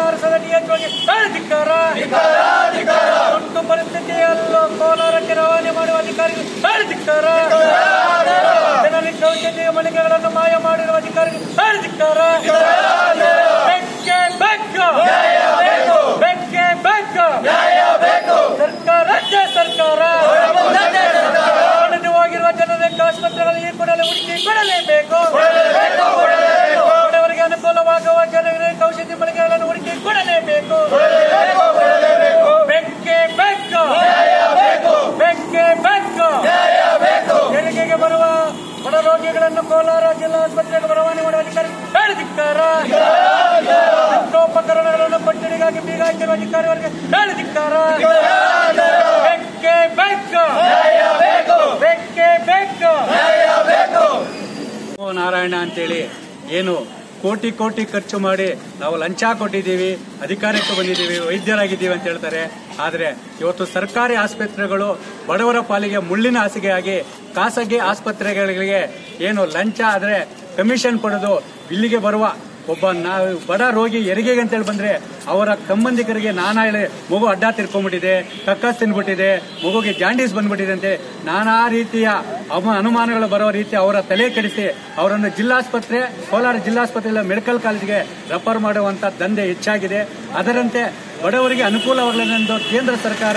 ಅರಸದ ಡಿಎಚ್ಒಗೆ ಧಿಕ್ಕಾರ. ತುರ್ತು ಪರಿಸ್ಥಿತಿಯಲ್ಲೂ ಕೋಲಾರಕ್ಕೆ ರವಾನೆ ಮಾಡುವ ಅಧಿಕಾರಿಗಳು ಧಿಕ್ಕಾರ. ಜನರಿಗೆ ಔಷಧಿಯ ಮಳಿಗೆಗಳನ್ನು ಮಾಯ ಮಾಡಿರುವ ಅಧಿಕಾರಿಗಳು ಧಿಕ್ಕಾರ. ಸರ್ಕಾರ ರಾಜ್ಯ ಸರ್ಕಾರ ಹೋಗಿರುವ ಜನರಿಗೆ ಆಸ್ಪತ್ರೆಗಳಲ್ಲಿ ಈ ಕೂಡಲೇ ಹುಡುಕಿ ಕೊಡಲೇಬೇಕು. ಬಡವರಿಗೆ ಅನುಕೂಲವಾಗುವ ಜನರಿಗೆ ಔಷಧಿ ಮಳಿಗೆಗಳನ್ನು ಹುಡುಕಿ ಕೊಡಲೇಬೇಕು. ಬೆಂಕಿ ಬೇಕು, ಬೆಂಕಿ ಬೇಕು. ಹೆರಿಗೆಗೆ ಬರುವ ಬಡ ರೋಗಿಗಳನ್ನು ಕೋಲಾರ ಜಿಲ್ಲಾ ಆಸ್ಪತ್ರೆಗೆ ರವಾನೆ ಮಾಡುವ ಅಧಿಕಾರಿ ಧಿಕ್ಕಾರ. ಯಂತ್ರೋಪಕರಣಗಳನ್ನು ಕೊಠಡಿಗಾಗಿ ಬೀಗ ಹಾಕಿರುವ ಅಧಿಕಾರಿಗಳಿಗೆ ಧಿಕ್ಕಾರ. ಬೆಂಕಿ ಬೇಕು, ಬೆಂಕಿ ಬೇಕು. ನಾರಾಯಣ ಅಂತೇಳಿ ಏನು ಕೋಟಿ ಕೋಟಿ ಖರ್ಚು ಮಾಡಿ ನಾವು ಲಂಚ ಕೊಟ್ಟಿದ್ದೀವಿ, ಅಧಿಕಾರಕ್ಕೆ ಬಂದಿದ್ದೀವಿ, ವೈದ್ಯರಾಗಿದ್ದೀವಿ ಅಂತ ಹೇಳ್ತಾರೆ. ಆದರೆ ಇವತ್ತು ಸರ್ಕಾರಿ ಆಸ್ಪತ್ರೆಗಳು ಬಡವರ ಪಾಲಿಗೆ ಮುಳ್ಳಿನ ಹಾಸಿಗೆಯಾಗಿ ಖಾಸಗಿ ಆಸ್ಪತ್ರೆಗಳಿಗೆ ಏನು ಲಂಚ ಆದರೆ ಕಮಿಷನ್ ಪಡೆದು ಇಲ್ಲಿಗೆ ಬರುವ ಒಬ್ಬ ಬಡ ರೋಗಿ ಹೆರಿಗೆಗೆ ಅಂತೇಳಿ ಬಂದ್ರೆ ಅವರ ಸಂಬಂಧಿಕರಿಗೆ ನಾನಾ ಹೇಳಿ ಮಗು ಅಡ್ಡ ತಿರ್ಕೊಂಡ್ಬಿಟ್ಟಿದೆ, ಕಕ್ಕಸ್ ತಿನ್ಬಿಟ್ಟಿದೆ, ಮಗುಗೆ ಜಾಂಡೀಸ್ ಬಂದ್ಬಿಟ್ಟಿದೆ ಅಂತೆ ನಾನಾ ರೀತಿಯ ಅನುಮಾನಗಳು ಬರೋ ರೀತಿ ಅವರ ತಲೆ ಕೆಡಿಸಿ ಅವರನ್ನು ಜಿಲ್ಲಾಸ್ಪತ್ರೆ ಕೋಲಾರ ಜಿಲ್ಲಾಸ್ಪತ್ರೆ ಮೆಡಿಕಲ್ ಕಾಲೇಜಿಗೆ ರೆಫರ್ ಮಾಡುವಂತ ದಂಧೆ ಹೆಚ್ಚಾಗಿದೆ. ಅದರಂತೆ ಬಡವರಿಗೆ ಅನುಕೂಲವಾಗಲೆಂದು ಕೇಂದ್ರ ಸರ್ಕಾರ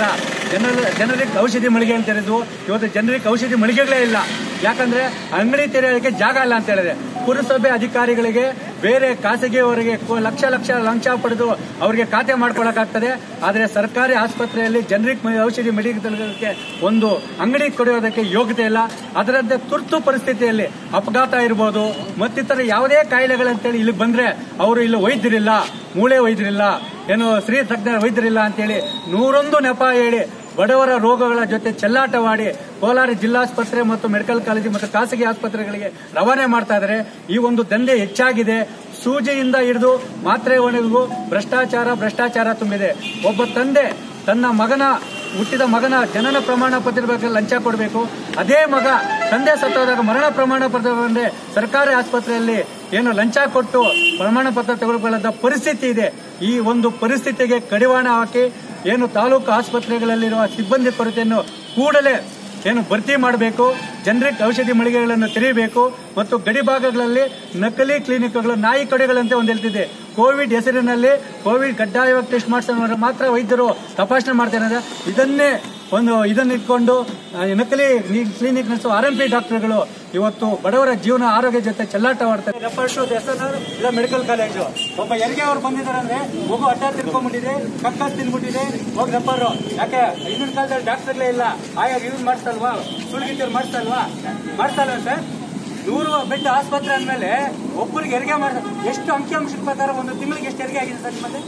ಜನರಿಗೆ ಔಷಧಿ ಮಳಿಗೆ ಅಂತ ಹೇಳಿದ್ವು. ಇವತ್ತು ಜನರಿಗೆ ಔಷಧಿ ಮಳಿಗೆಗಳೇ ಇಲ್ಲ. ಯಾಕಂದ್ರೆ ಅಂಗಡಿ ತೆರೆಯೋದಕ್ಕೆ ಜಾಗ ಇಲ್ಲ ಅಂತ ಹೇಳಿದೆ. ಪುರಸಭೆ ಅಧಿಕಾರಿಗಳಿಗೆ ಬೇರೆ ಖಾಸಗಿಯವರಿಗೆ ಲಕ್ಷ ಲಕ್ಷ ಲಂಚ ಪಡೆದು ಅವರಿಗೆ ಖಾತೆ ಮಾಡ್ಕೊಳ್ಳೋಕ್ಕಾಗ್ತದೆ. ಆದರೆ ಸರ್ಕಾರಿ ಆಸ್ಪತ್ರೆಯಲ್ಲಿ ಜನರಿಕ್ ಔಷಧಿ ಮೆಡಿಕಲ್ಗೆ ಒಂದು ಅಂಗಡಿ ಕೊಡೋದಕ್ಕೆ ಯೋಗ್ಯತೆ ಇಲ್ಲ. ಅದರಂತೆ ತುರ್ತು ಪರಿಸ್ಥಿತಿಯಲ್ಲಿ ಅಪಘಾತ ಇರಬಹುದು, ಮತ್ತಿತರ ಯಾವುದೇ ಕಾಯಿಲೆಗಳಂತೇಳಿ ಇಲ್ಲಿ ಬಂದ್ರೆ ಅವರು ಇಲ್ಲಿ ವೈದ್ಯರಿಲ್ಲ, ಮೂಳೆ ವೈದ್ಯರಿಲ್ಲ, ಏನು ಸ್ತ್ರೀ ತಜ್ಞರ ವೈದ್ಯರಿಲ್ಲ ಅಂತೇಳಿ 101 ನೆಪ ಹೇಳಿ ಬಡವರ ರೋಗಗಳ ಜೊತೆ ಚೆಲ್ಲಾಟವಾಡಿ ಕೋಲಾರ ಜಿಲ್ಲಾಸ್ಪತ್ರೆ ಮತ್ತು ಮೆಡಿಕಲ್ ಕಾಲೇಜು ಮತ್ತು ಖಾಸಗಿ ಆಸ್ಪತ್ರೆಗಳಿಗೆ ರವಾನೆ ಮಾಡ್ತಾ ಇದ್ದಾರೆ. ಈ ಒಂದು ದಂಧೆ ಹೆಚ್ಚಾಗಿದೆ. ಸೂಜಿಯಿಂದ ಹಿಡಿದು ಮಾತ್ರೆವರೆಗೂ ಭ್ರಷ್ಟಾಚಾರ ತುಂಬಿದೆ. ಒಬ್ಬ ತಂದೆ ತನ್ನ ಹುಟ್ಟಿದ ಮಗನ ಜನನ ಪ್ರಮಾಣ ಪತ್ರ ಬಗ್ಗೆ ಲಂಚ ಕೊಡಬೇಕು. ಅದೇ ಮಗ ತಂದೆ ಸತ್ತೋದಾಗ ಮರಣ ಪ್ರಮಾಣ ಪತ್ರ ಬಂದ್ರೆ ಸರ್ಕಾರಿ ಆಸ್ಪತ್ರೆಯಲ್ಲಿ ಏನು ಲಂಚ ಕೊಟ್ಟು ಪ್ರಮಾಣ ಪತ್ರ ತೆಗೆದುಕೊಳ್ಳದ ಪರಿಸ್ಥಿತಿ ಇದೆ. ಈ ಒಂದು ಪರಿಸ್ಥಿತಿಗೆ ಕಡಿವಾಣ ಹಾಕಿ ಏನು ತಾಲೂಕು ಆಸ್ಪತ್ರೆಗಳಲ್ಲಿರುವ ಸಿಬ್ಬಂದಿ ಕೊರತೆಯನ್ನು ಕೂಡಲೇ ಏನು ಭರ್ತಿ ಮಾಡಬೇಕು. ಜನರಿಕ್ ಔಷಧಿ ಮಳಿಗೆಗಳನ್ನು ತೆರೆಯಬೇಕು ಮತ್ತು ಗಡಿ ಭಾಗಗಳಲ್ಲಿ ನಕಲಿ ಕ್ಲಿನಿಕ್ಗಳು ನಾಯಿ ಕಡೆಗಳಂತೆ ಒಂದು ಹೇಳ್ತಿದೆ. ಕೋವಿಡ್ ಹೆಸರಿನಲ್ಲಿ ಕೋವಿಡ್ ಕಡ್ಡಾಯವಾಗಿ ಟೆಸ್ಟ್ ಮಾಡಿಸೋರು ಮಾತ್ರ ವೈದ್ಯರು ತಪಾಸಣೆ ಮಾಡ್ತಾರೆ. ಇದನ್ನಿಟ್ಕೊಂಡು ನಕಲಿ ಕ್ಲಿನಿಕ್ ನಡೆಸುವ RMP ಡಾಕ್ಟರ್ಗಳು ಇವತ್ತು ಬಡವರ ಜೀವನ ಆರೋಗ್ಯ ಜೊತೆ ಚೆಲ್ಲಾಟವಾಡ್ತಾರೆ. ಇಲ್ಲ ಮೆಡಿಕಲ್ ಕಾಲೇಜು ಒಬ್ಬ ಹೆರಿಗೆ ಅವ್ರು ಬಂದಿದ್ದಾರೆ ಅಂದ್ರೆ ಮಗು ಅಡ್ಡ ತಿರ್ಕೊಂಡ್ಬಿಟ್ಟಿದೆ, ಕಕ್ಕಸ್ ತಿನ್ಬಿಟ್ಟಿದೆ, ಹೋಗಿ ರೆಫರ್. ಯಾಕೆ ಹಿಂದಿನ ಕಾಲದಲ್ಲಿ ಡಾಕ್ಟರ್ಗಳೇ ಇಲ್ಲ, ಆಯಾ ಯೂಸ್ ಮಾಡಿಸ್ತಲ್ವಾ, ಸುಳ್ಗಿಟ್ಟರು ಮಾಡಿಸ್ತಲ್ವಾ ಸರ್. 100 ಬೆಡ್ ಆಸ್ಪತ್ರೆ ಅಂದ್ಮೇಲೆ ಒಬ್ಬರಿಗೆ ಹೆರಿಗೆ ಮಾಡ್ತಾರೆ. ಎಷ್ಟು ಅಂಕಿಅಂಶದ ಪ್ರಕಾರ ಒಂದು ತಿಂಗಳಿಗೆ ಎಷ್ಟು ಹೆರಿಗೆ ಆಗಿದೆ ಸರ್ ನಿಮ್ಮಲ್ಲಿ?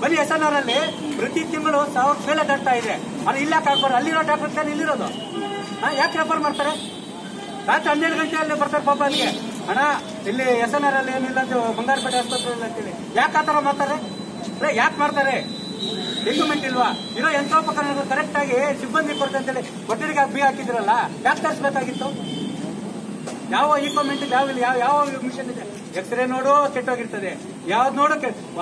ಬರೀ SNR ಅಲ್ಲಿ ಪ್ರತಿ ತಿಂಗಳು 1000 ಮೇಲೆ ದಾಟ್ತಾ ಇದೆ. ಅದು ಇಲ್ಲ ಹಾಕ್ಬಾರ್ದು. ಅಲ್ಲಿರೋ ಡಾಕ್ಟರ್ ಇಲ್ಲಿರೋದು ಯಾಕೆ ರೆಫರ್ ಮಾಡ್ತಾರೆ? ರಾತ್ರಿ 12 ಗಂಟೆಯಲ್ಲಿ ಬರ್ತಾರೆ ಪಾಪ ಅಲ್ಲಿಗೆ. ಹಣ ಇಲ್ಲಿ SNR ಅಲ್ಲಿ ಏನಿಲ್ಲ ಅಂತ ಬಂಗಾರಪೇಟೆ ಆಸ್ಪತ್ರೆ ಅಂತೇಳಿ ಯಾಕೆ ಆತರ ಮಾಡ್ತಾರೆ? ಯಾಕೆ ಮಾಡ್ತಾರೆ? ರಿಕ್ರೂಟ್ಮೆಂಟ್ ಇಲ್ವಾ? ಇರೋ ಯಂತ್ರೋಪಕರಣಗಳು ಕರೆಕ್ಟ್ ಆಗಿ ಸಿಬ್ಬಂದಿ ಕೊಡ್ತಾರೆ ಅಂತೇಳಿ ಒಟ್ಟರಿಗೆ ಬಿ ಹಾಕಿದ್ರಲ್ಲ, ಯಾಕೆ ತರಿಸಬೇಕಾಗಿತ್ತು? ಯಾವ ಇಕ್ವಿಪ್ಮೆಂಟ್ ಯಾವ ಮಿಷನ್ ಇದೆ? ಎಕ್ಸ್ರೇ ನೋಡು ಕೆಟ್ಟೋಗಿರ್ತದೆ, ಯಾವ್ದು ನೋಡು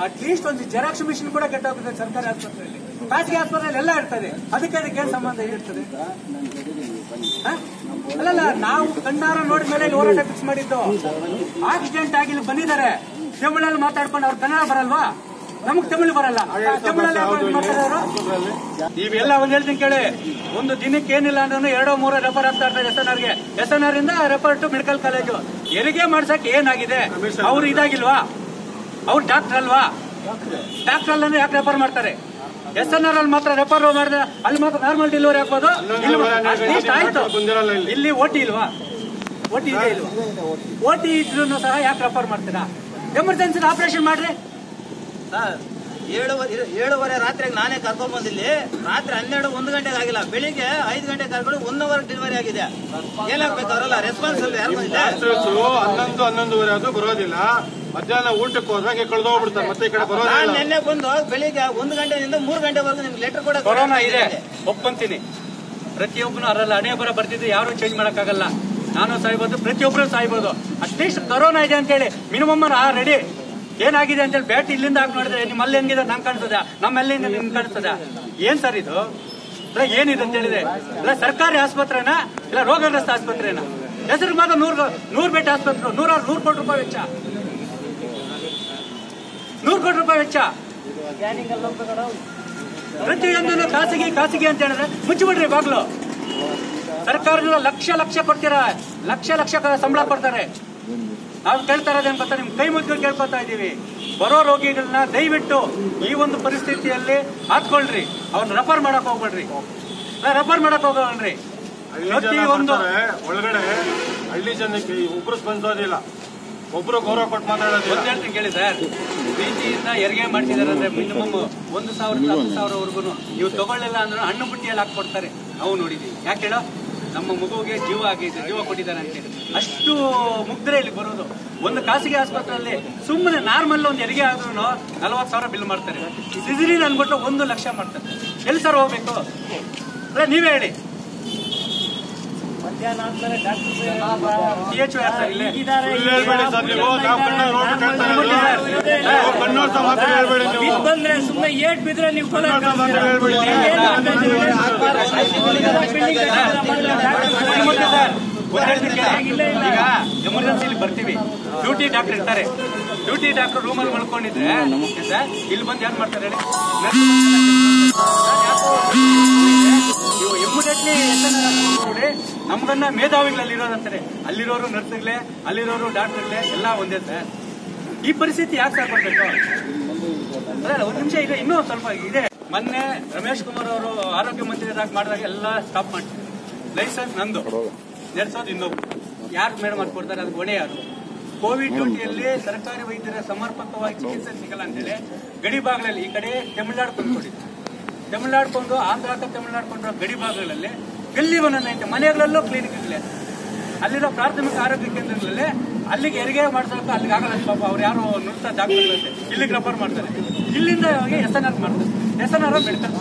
ಅಟ್ಲೀಸ್ಟ್ ಒಂದು ಜೆರಾಕ್ಸ್ ಮಿಷನ್ ಕೂಡ ಕೆಟ್ಟೋಗಿರ್ತದೆ ಸರ್ಕಾರಿ ಆಸ್ಪತ್ರೆಯಲ್ಲಿ. ಖಾಸಗಿ ಆಸ್ಪತ್ರೆಯಲ್ಲಿ ಎಲ್ಲ ಇರ್ತದೆ. ಅದಕ್ಕೆ ಏನ್ ಸಂಬಂಧ ಇರ್ತದೆ? ಅಲ್ಲಲ್ಲ, ನಾವು ಕಣ್ಣಾರ ನೋಡಿದ ಮೇಲೆ ಹೋರಾಟ ಫಿಕ್ಸ್ ಮಾಡಿದ್ದು. ಆಕ್ಸಿಡೆಂಟ್ ಆಗಿ ಇಲ್ಲಿ ಬಂದಿದ್ದಾರೆ, ತಮಿಳಲ್ಲಿ ಮಾತಾಡ್ಕೊಂಡು ಅವ್ರು ಕನ್ನಡ ಬರಲ್ವಾ? ನಮಗ್ ತಮಿಳು ಬರಲ್ಲ, ತಮಿಳಲ್ಲಿ ಮಾತಾಡೋರು. ನೀವೆಲ್ಲ ಒಂದ್ ಹೇಳ್ತೀನಿ ಕೇಳಿ, ಒಂದು ದಿನಕ್ಕೆ ಏನಿಲ್ಲ ಅಂದ್ರೆ 2-3 ರೆಫರ್ ಆಗ್ತಾ ಇರ್ತಾರೆ SNRಗೆ. SNR ಇಂದ ರೆಫರ್ ಟು ಮೆಡಿಕಲ್ ಕಾಲೇಜು. ಹೆರಿಗೆ ಮಾಡ್ಸಕ್ ಏನಾಗಿದೆ? ಅವ್ರು ಇದಾಗಿಲ್ವಾ? ಅವ್ರು ಡಾಕ್ಟರ್ ಅಲ್ವಾ? ಡಾಕ್ಟರ್ ಅಲ್ಲ ಯಾಕೆ ರೆಫರ್ ಮಾಡ್ತಾರೆ? SNR ಅಲ್ಲಿ ಮಾತ್ರ ರೆಫರ್ ಮಾಡಿದ್ರೆ ಅಲ್ಲಿ ಮಾತ್ರ ನಾರ್ಮಲ್ ಡೆಲಿವರಿ ಆಗ್ಬೋದು. ಆಯ್ತು, ಇಲ್ಲಿ OT ಇಲ್ವಾ? OT ಇದೆ ಇಲ್ವಾ? OT ಇದ್ರು ಸಹ ಯಾಕೆ ರೆಫರ್ ಮಾಡ್ತೀರಾ? ಎಮರ್ಜೆನ್ಸಿ ಆಪರೇಷನ್ ಮಾಡ್ರಿ. 7:30 ರಾತ್ರಿಗೆ ನಾನೇ ಕರ್ಕೊಂಡ್ ಬಂದಿಲ್ಲಿ. ರಾತ್ರಿ 12-1 ಗಂಟೆಗೆ ಆಗಿಲ್ಲ, ಬೆಳಿಗ್ಗೆ 5 ಗಂಟೆ ಕರ್ಕೊಂಡು 1 ಅವರ್ ಡೆಲಿವರಿ ಆಗಿದೆ. ಏನಾಗ್ಬೇಕು? ಅವರಲ್ಲ ರೆಸ್ಪಾನ್ಸಿಬಲ್ ಯಾರು? 11-11:30 ಅದು ಬರೋದಿಲ್ಲ. ಮಧ್ಯಾಹ್ನ ಊಟಕ್ಕೆ ಹೋದಾಗ ಕಳೆದೋಗ್ಬಿಡ್ತಾರೆ, ಮತ್ತೆ ಈ ಕಡೆ ಬರೋದಿಲ್ಲ. ನಿನ್ನೆ ಬಂದು ಬೆಳಿಗ್ಗೆ 1 ಗಂಟೆಯಿಂದ 3 ಗಂಟೆವರೆಗೂ ನಿಮ್ಗೆ ಲೆಟರ್ ಕೂಡ ಕೊರೋನಾ ಇದೆ ಒಪ್ಕೊಂತೀನಿ. ಪ್ರತಿಯೊಬ್ಬನು ಅದರಲ್ಲಿ ಹಣೆ ಬರ ಬರ್ತಿದ್ದು ಯಾರು ಚೇಂಜ್ ಮಾಡಕ್ಕಾಗಲ್ಲ. ನಾನು ಸಾಯ್ಬೋದು, ಪ್ರತಿಯೊಬ್ಬರು ಸಾಯ್ಬೋದು. ಅಟ್ಲೀಸ್ಟ್ ಕೊರೋನಾ ಇದೆ ಅಂತ ಹೇಳಿ ಮಿನಿಮಮ್ ರೆಡಿ. ಏನಾಗಿದೆ ಅಂತೇಳಿ ಬ್ಯಾಟ್ ಇಲ್ಲಿಂದ ಹಾಕಿ ನೋಡಿದ್ರೆ ನಿಮ್ಮ ಅಲ್ಲಿ ಹೆಂಗಿದೆ ನಂಗೆ ಕಾಣಿಸ್ತದ, ನಮ್ಮ ಅಲ್ಲಿಂದ ನಿಮ್ಗೆ ಕಾಣಿಸ್ತದ? ಏನ್ ಸರ್ ಇದು? ಏನಿದೆ ಅಂತ ಹೇಳಿದ್ರೆ ಇಲ್ಲ ಸರ್ಕಾರಿ ಆಸ್ಪತ್ರೆನಾ ಇಲ್ಲ ರೋಗಗ್ರಸ್ತ ಆಸ್ಪತ್ರೆನಾ? ಹೆಸರು ಮಾತ್ರ 100 ಬೆಡ್ ಆಸ್ಪತ್ರೆ, 100 ಕೋಟಿ ರೂಪಾಯಿ ವೆಚ್ಚ, 100 ಕೋಟಿ ರೂಪಾಯಿ ವೆಚ್ಚ. ಪ್ರತಿಯೊಂದನ್ನು ಖಾಸಗಿ ಅಂತ ಹೇಳಿದ್ರೆ ಮುಚ್ಚಿಬಿಡ್ರಿ ಬಾಗ್ಲು. ಸರ್ಕಾರದಿಂದ ಲಕ್ಷ ಕೊಡ್ತೀರಾ, ಲಕ್ಷ ಸಂಬಳ ಕೊಡ್ತಾರೆ. ನಾವು ಕೇಳ್ತಾ ಇರೋದೇನು ಗೊತ್ತಾ, ನಿಮ್ ಕೈ ಮುಚ್ಕೊಂಡು ಕೇಳ್ಕೊತಾ ಇದೀವಿ, ಬರೋ ರೋಗಿಗಳನ್ನ ದಯವಿಟ್ಟು ಈ ಒಂದು ಪರಿಸ್ಥಿತಿಯಲ್ಲಿ ಹಾತ್ಕೊಳ್ರಿ, ಅವ್ರನ್ನ ರೆಫರ್ ಮಾಡಕ್ ಹೋಗ್ಬೇಡ್ರಿ. ಪ್ರತಿಯೊಂದು ಒಳಗಡೆ ಹಳ್ಳಿ ಜನಕ್ಕೆ ಒಬ್ರು ಸ್ಪಂದಿಸೋದಿಲ್ಲ, ಒಬ್ರು ಗೌರವ ಕೊಟ್ಟು ಮಾತಾಡೋದಿಲ್ಲ. ಹೇಳ್ತೀನಿ ಕೇಳಿ ಸರ್, ಪ್ರೀತಿಯಿಂದ ಹೆರಿಗೆ ಮಾಡ್ತಿದಾರೆ ಅಂದ್ರೆ ಮಿನಿಮಮ್ 1,000-10,000ವರೆಗೂ ನೀವು ತಗೊಳ್ಳಿಲ್ಲ ಅಂದ್ರೆ ಹಣ್ಣು ಬುಟ್ಟಿಯಲ್ಲಿ ಹಾಕೊಡ್ತಾರೆ. ನಾವು ನೋಡಿದೀವಿ. ಯಾಕೆ ಹೇಳೋ, ನಮ್ಮ ಮಗುವಿಗೆ ಜೀವ ಕೊಟ್ಟಿದ್ದಾರೆ ಅಂತೇಳಿ ಅಷ್ಟು ಮುಗ್ಧರೆ ಇಲ್ಲಿ ಬರೋದು. ಒಂದು ಖಾಸಗಿ ಆಸ್ಪತ್ರೆಯಲ್ಲಿ ಸುಮ್ಮನೆ ನಾರ್ಮಲ್ ಒಂದು ಹೆರಿಗೆ ಆದ್ರೂ 40,000 ಬಿಲ್ ಮಾಡ್ತಾರೆ. ಸಿಜರಿನ್ ಅನ್ಬಿಟ್ಟು 1 ಲಕ್ಷ ಮಾಡ್ತಾರೆ. ಎಲ್ಲಿ ಸರ್ ಹೋಗ್ಬೇಕು? ಅಲ್ಲ ನೀವೇ ಹೇಳಿ. ಬಂದ್ರೆ ಸುಮ್ಮನೆ ಏಟ್ ಬಿದ್ರೆ ನೀವು ಈಗ ಎಮರ್ಜೆನ್ಸಿಲಿ ಬರ್ತೀವಿ, ಡ್ಯೂಟಿ ಡಾಕ್ಟರ್ ಇರ್ತಾರೆ. ಡ್ಯೂಟಿ ಡಾಕ್ಟರ್ ರೂಮಲ್ಲಿ ಮಲ್ಕೊಂಡಿದ್ರೆ ಸರ್ ಇಲ್ಲಿ ಬಂದು ಏನ್ ಮಾಡ್ತಾರೆ ಹೇಳಿ? ನೀವು ಇಮಿಡಿಯೇಟ್ಲಿ ನೋಡಿ ನಮ್ಗನ್ನ ಮೇಧಾವಿಗಳಲ್ಲಿ ಇರೋದಂತಾರೆ. ಅಲ್ಲಿರೋರು ನರ್ಸ್ಗಳೇ, ಅಲ್ಲಿರೋರು ಡಾಕ್ಟರ್ಗಳೇ ಎಲ್ಲ ಒಂದೇ ಸರ್. ಈ ಪರಿಸ್ಥಿತಿ ಯಾಕೆ ಸರ್ ಬರ್ಬೇಕು? ಒಂದ್ ನಿಮಿಷ ಇದೆ, ಇನ್ನೂ ಸ್ವಲ್ಪ ಇದೆ. ಮೊನ್ನೆ ರಮೇಶ್ ಕುಮಾರ್ ಅವರು ಆರೋಗ್ಯ ಮಂತ್ರಿಯಾಗಿ ಮಾಡಿದಾಗ ಎಲ್ಲ ಸ್ಟಾಪ್ ಮಾಡ್ತಾರೆ. ಲೈಸೆನ್ಸ್ ನಂದು, ನಡೆಸೋದು ಇನ್ನೊಬ್ರು. ಯಾರು ಮೇಡಮ್ ಅದು ಕೊಡ್ತಾರೆ? ಅದು ಹೊಣೆ ಯಾರು? ಕೋವಿಡ್ ಡ್ಯೂಟಿಯಲ್ಲಿ ಸರ್ಕಾರಿ ವೈದ್ಯರ ಸಮರ್ಪಕವಾಗಿ ಚಿಕಿತ್ಸೆ ಸಿಗಲ್ಲ ಅಂತೇಳಿ ಗಡಿ ಭಾಗಗಳಲ್ಲಿ, ಈ ಕಡೆ ತಮಿಳುನಾಡು ಕೊಂಡ್ಕೊಂಡಿದ್ರು, ತಮಿಳುನಾಡ್ಕೊಂಡು ಆಂಧ್ರ ತಮಿಳುನಾಡ್ಕೊಂಡಿರೋ ಗಡಿ ಭಾಗಗಳಲ್ಲಿ ಗಲ್ಲಿ ಒಂದೊಂದು ಐತೆ, ಮನೆಗಳಲ್ಲೂ ಕ್ಲಿನಿಕ್ಗಳೇ, ಅಲ್ಲಿರೋ ಪ್ರಾಥಮಿಕ ಆರೋಗ್ಯ ಕೇಂದ್ರಗಳಲ್ಲಿ ಅಲ್ಲಿಗೆ ಹೆರಿಗೆ ಮಾಡ್ಸೋಕೆ ಅಲ್ಲಿಗೆ ಆಗಲ್ಲ ಪಾಪ. ಅವ್ರು ಯಾರು ನುಡ್ತಾ ಡಾಕ್ಟರ್ಗಳಂತೆ ಇಲ್ಲಿಗೆ ರೆಫರ್ ಮಾಡ್ತಾರೆ, ಇಲ್ಲಿಂದ SNR ಮಾಡ್ತಾರೆ. SNR medical.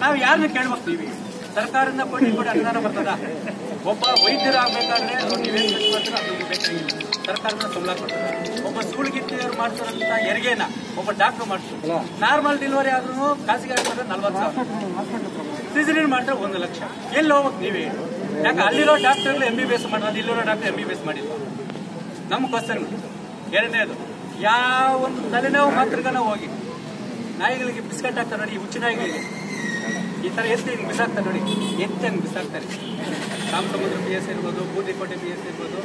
ನಾವು ಯಾರನ್ನ ಕೇಳ್ಬೋಗ್ತೀವಿ? ಸರ್ಕಾರದಿಂದ ಕೊಡಿ ಅನುದಾನ ಬರ್ತದ? ಒಬ್ಬ ವೈದ್ಯರು ಆಗ್ಬೇಕಾದ್ರೆ ನೀವೇನು ಮಾಡ್ತಾರೆ ಅದು ಬೇಕಾಗಿಲ್ಲ, ಸರ್ಕಾರದ ಸಂಬಳ ಕೊಡ್ತಾರೆ. ಒಬ್ಬ ಸೂಳುಗಿತ್ತಿಯವರು ಮಾಡ್ತಾರಂತ ಹೆರಿಗೆನ ಒಬ್ಬ ಡಾಕ್ಟರ್ ಮಾಡ್ತಾರೆ. ನಾರ್ಮಲ್ ಡೆಲಿವರಿ ಆದ್ರೂ ಖಾಸಗಿ ಆಗಿದ್ರೆ 40,000, ಸಿಜರಿನ್ ಮಾಡಿದ್ರೆ 1 ಲಕ್ಷ. ಎಲ್ಲಿ ಹೋಗ್ಬೇಕು ನೀವೇ? ಯಾಕೆ ಅಲ್ಲಿರೋ ಡಾಕ್ಟರ್ಗಳು MBBS ಮಾಡೋದು, ಇಲ್ಲಿರೋ ಡಾಕ್ಟರ್ MBBS ಮಾಡಿಲ್ಲ. ನಮ್ಮ ಕ್ವಶನ್. ಎರಡನೇದು, ಯಾವ ಒಂದು ತಲೆನೋವು ಮಾತ್ರಗನ ಹೋಗಿ ನಾಯಿಗಳಿಗೆ ಬಿಸ್ಕಟ್ ಹಾಕ್ತಾರೆ ನೋಡಿ, ಹುಚ್ಚು ನಾಯಿಗಳಿಗೆ ಈ ತರ ಎತ್ತಿ ಹಿಂಗೆ ಬಿಸಾಕ್ತಾರೆ ನೋಡಿ, ಎತ್ತಿ ಹಂಗೆ ಬಿಸಾಕ್ತಾರೆ. ರಾಮಸಮುದ್ರ PS ಇರ್ಬೋದು, ಬೂದಿಕೋಟೆ PS ಇರ್ಬೋದು,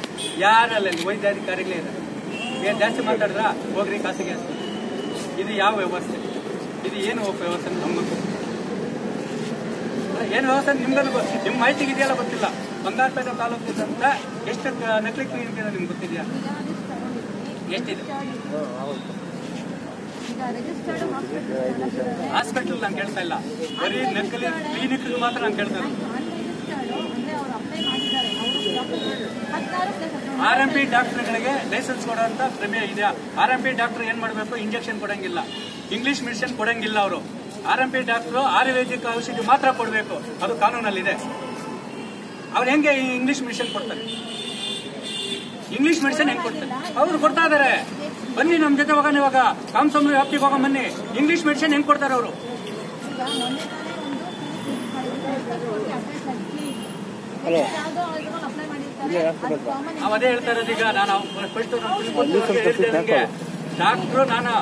ಯಾರಲ್ಲ ವೈದ್ಯಾಧಿಕಾರಿಗಳೇ ಇದ್ದಾರೆ. ಏನು ಜಾಸ್ತಿ ಮಾತಾಡಿದ್ರ ಹೋಗ್ರಿ ಖಾಸಗಿ ಆಸ್ಪತ್ರೆ. ಇದು ಯಾವ ವ್ಯವಸ್ಥೆ? ಇದು ಏನು ವ್ಯವಸ್ಥೆ? ನಮಗೂ ಏನು ವ್ಯವಸ್ಥೆ ನಿಮ್ಗಲ್ಗೂ ನಿಮ್ಮ ಮಾಹಿತಿಗೆ ಇದೆಯಲ್ಲ ಗೊತ್ತಿಲ್ಲ. ಬಂಗಾರಪೇಟೆ ತಾಲೂಕಿನಂತ ಎಷ್ಟು ನಕಲಿ ಕ್ಲಿನಿಕ್ ಇದೆ ನಿಮ್ಗೆ ಗೊತ್ತಿದೆಯಾ? ಎಷ್ಟಿದೆ ಹಾಸ್ಪಿಟಲ್? ನಾನು ಕೇಳ್ತಾ ಇಲ್ಲ, ಬರೀ ನಕಲಿ ಕ್ಲಿನಿಕ್ ಮಾತ್ರ ನಾನು ಕೇಳ್ತಾ ಇಲ್ಲ. RMP ಡಾಕ್ಟರ್ಗಳಿಗೆ ಲೈಸೆನ್ಸ್ ಕೊಡುವಂತ ಪ್ರಮೇಯ ಇದೆ. RMP ಡಾಕ್ಟರ್ ಏನ್ ಮಾಡಬೇಕು? ಇಂಜೆಕ್ಷನ್ ಕೊಡಂಗಿಲ್ಲ, ಇಂಗ್ಲಿಷ್ ಮೆಡಿಸಿನ್ ಕೊಡಂಗಿಲ್ಲ. ಅವರು RMP ಡಾಕ್ಟರ್ ಆಯುರ್ವೇದಿಕ್ ಔಷಧಿ ಮಾತ್ರ ಕೊಡಬೇಕು, ಅದು ಕಾನೂನಲ್ಲಿದೆ. ಅವ್ರು ಹೆಂಗೆ ಇಂಗ್ಲಿಷ್ ಮೆಡಿಸಿನ್ ಕೊಡ್ತಾರೆ? ಇಂಗ್ಲಿಷ್ ಮೆಡಿಸಿನ್ ಹೆಂಗ್ ಕೊಡ್ತಾರೆ? ಅವ್ರು ಕೊಡ್ತಾ ಇದಾರೆ. ಬನ್ನಿ ನಮ್ ಜೊತೆ ಹೋಗೋಣ, ಇವಾಗ ಕಾಮಸಮುದ್ರ ವ್ಯಾಪ್ತಿಗೆ ಹೋಗೋಣ ಬನ್ನಿ. ಇಂಗ್ಲಿಷ್ ಮೆಡಿಸಿನ್ ಹೆಂಗ್ ಕೊಡ್ತಾರೆ ಅವರು? ನಾವು ಅದೇ ಹೇಳ್ತಾ ಇರೋದು. ಈಗ ನಾನು ಫಸ್ಟ್ ಡಾಕ್ಟ್ರು ನಾನು